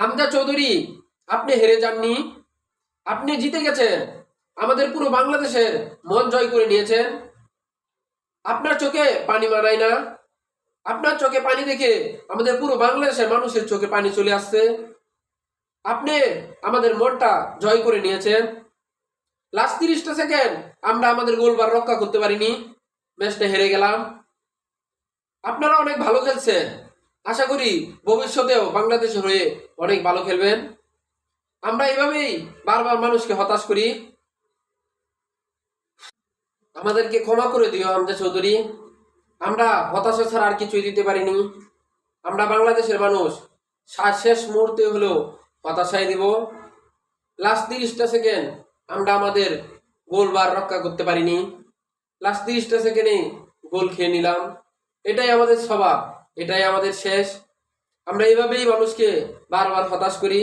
হামজা চৌধুরী, আপনি হেরে যাননি, আপনি জিতে গেছেন। আমাদের পুরো বাংলাদেশের মন জয় করে নিয়েছেন। আপনার চোখে পানি মানায় না? আপনার চোখে পানি দেখে আমাদের পুরো বাংলাদেশের মানুষের চোখে পানি চলে আসছে। আপনি আমাদের মনটা জয় করে নিয়েছেন। লাস্ট 30টা সেকেন্ড আমরা আমাদের গোলবার রক্ষা করতে পারিনি, ম্যাচটা হেরে গেলাম। আপনারা অনেক ভালো খেলছেন, আশা করি ভবিষ্যতেও বাংলাদেশের হয়ে অনেক ভালো খেলবেন। আমরা এভাবেই বারবার মানুষকে হতাশ করি। আমাদেরকে ক্ষমা করে দিও হামজা চৌধুরী, আমরা হতাশা ছাড়া আর কিছুই দিতে পারিনি। আমরা বাংলাদেশের মানুষ শেষ মুহূর্তে হলেও হতাশায় দিব। লাস্ট 30টা সেকেন্ড আমরা আমাদের গোল বার রক্ষা করতে পারিনি, লাস্ট 30টা সেকেন্ডে গোল খেয়ে নিলাম। এটাই আমাদের স্বভাব, এটাই আমাদের শেষ। আমরা এইভাবেই মানুষকে বারবার হতাশ করি।